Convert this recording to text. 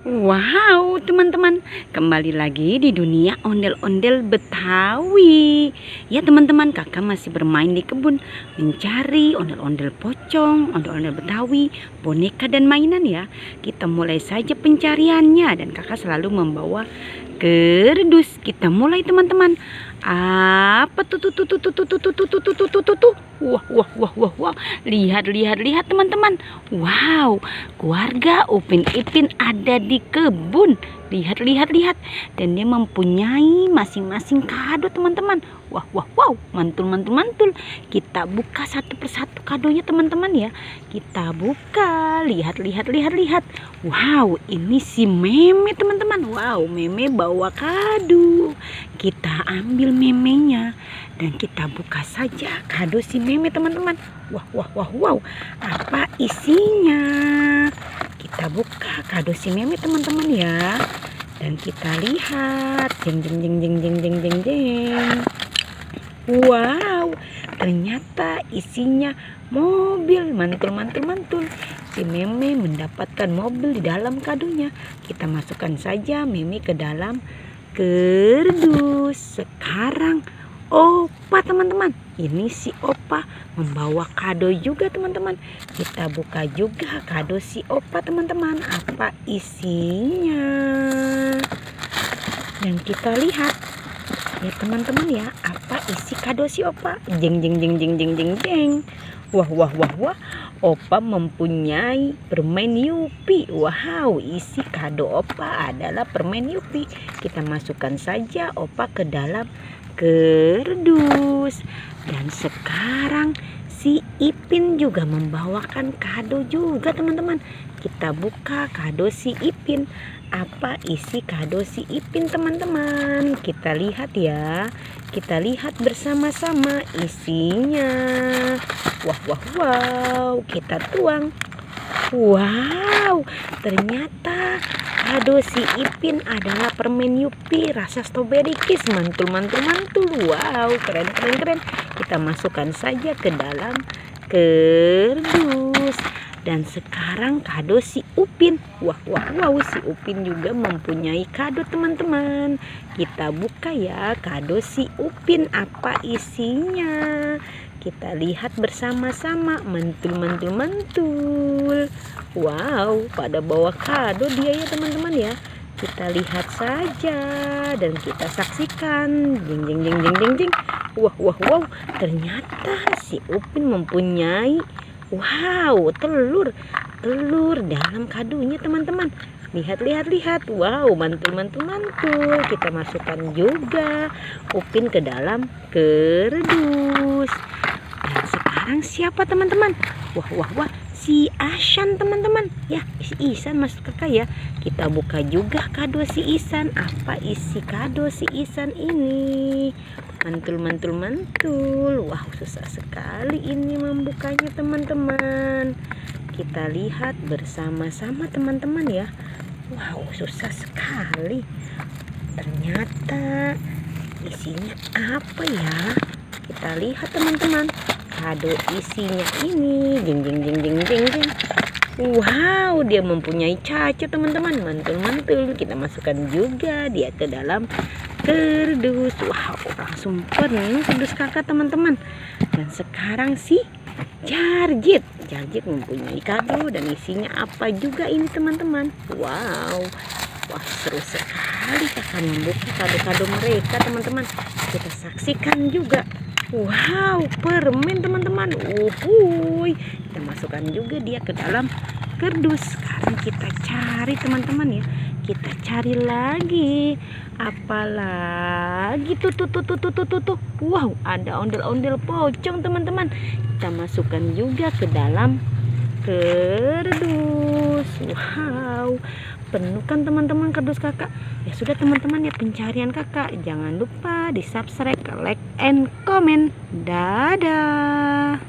Wow, teman-teman, kembali lagi di dunia ondel-ondel Betawi. Ya, teman-teman, kakak masih bermain di kebun, mencari ondel-ondel pocong, ondel-ondel Betawi, boneka dan mainan ya. Kita mulai saja pencariannya dan kakak selalu membawa kerdus. Kita mulai, teman-teman. Apa tuh? Wah, wah, wah, wah, wah. Lihat teman-teman. Wow, keluarga Upin Ipin ada di kebun. Lihat. Dan dia mempunyai masing-masing kado, teman-teman. Wah, wah, wow. Mantul. Kita buka satu persatu kadonya, teman-teman ya. Kita buka. Lihat. Wow, ini si Meme, teman-teman. Wow, Meme bawa kado. Kita ambil memenya dan kita buka saja kado si Meme, teman-teman. Wow. Apa isinya? Kita buka kado si Meme, teman-teman ya. Dan kita lihat. Jeng. Wow, ternyata isinya mobil. Mantul. Si Meme mendapatkan mobil di dalam kadonya. Kita masukkan saja Meme ke dalam kerdus. Sekarang Opa, teman-teman. Ini si Opa membawa kado juga, teman-teman. Kita buka juga kado si Opa, teman-teman. Apa isinya? Dan kita lihat ya, teman-teman ya, apa isi kado si Opa. Jeng. Wah. Opa mempunyai permen Yupi. Wow, isi kado Opa adalah permen Yupi. Kita masukkan saja Opa ke dalam kerdus. Dan sekarang si Ipin juga membawakan kado juga, teman-teman. Kita buka kado si Ipin. Apa isi kado si Ipin, teman-teman? Kita lihat ya. Kita lihat bersama-sama isinya. Wow. Kita tuang. Wow, ternyata kado si Ipin adalah permen Yupi rasa stroberi kiss. Mantul. Wow, keren. Kita masukkan saja ke dalam kerdus. Dan sekarang kado si Upin. Wow, si Upin juga mempunyai kado, teman-teman. Kita buka ya kado si Upin. Apa isinya? Kita lihat bersama-sama. Mantul. Wow, pada bawa kado dia ya, teman-teman ya. Kita lihat saja dan kita saksikan. Jeng. Wow. Ternyata si Upin mempunyai telur dalam kadonya, teman-teman. Lihat. Wow, mantul. Kita masukkan juga Upin ke dalam kerdus. Dan sekarang siapa, teman-teman? Wah, si Asan, teman-teman. Ya, si Isan masuk kakak ya. Kita buka juga kado si Isan. Apa isi kado si Isan ini? Mantul. Wow, susah sekali ini membukanya, teman-teman. Kita lihat bersama-sama, teman-teman ya. Wow, susah sekali. Ternyata isinya apa ya? Kita lihat, teman-teman. Kado isinya ini. Jeng. Wow, dia mempunyai caca, teman-teman. Mantul. Kita masukkan juga dia ke dalam kerdus. Wow, langsung penuh kerdus kakak, teman-teman. Dan sekarang si Jarjit mempunyai kado dan isinya apa juga ini, teman-teman. Wow, seru sekali kakak membuka kado-kado mereka, teman-teman. Kita saksikan juga. Wow, permen, teman-teman. Kita masukkan juga dia ke dalam kerdus. Sekarang kita cari, teman-teman ya. Kita cari lagi. Apalagi tuh. Wow, ada ondel-ondel pocong, teman-teman. Kita masukkan juga ke dalam kerdus. Wow, penuh kan, teman-teman, kerdus kakak. Ya sudah, teman-teman ya, pencarian kakak. Jangan lupa di subscribe, like, and comment. Dadah.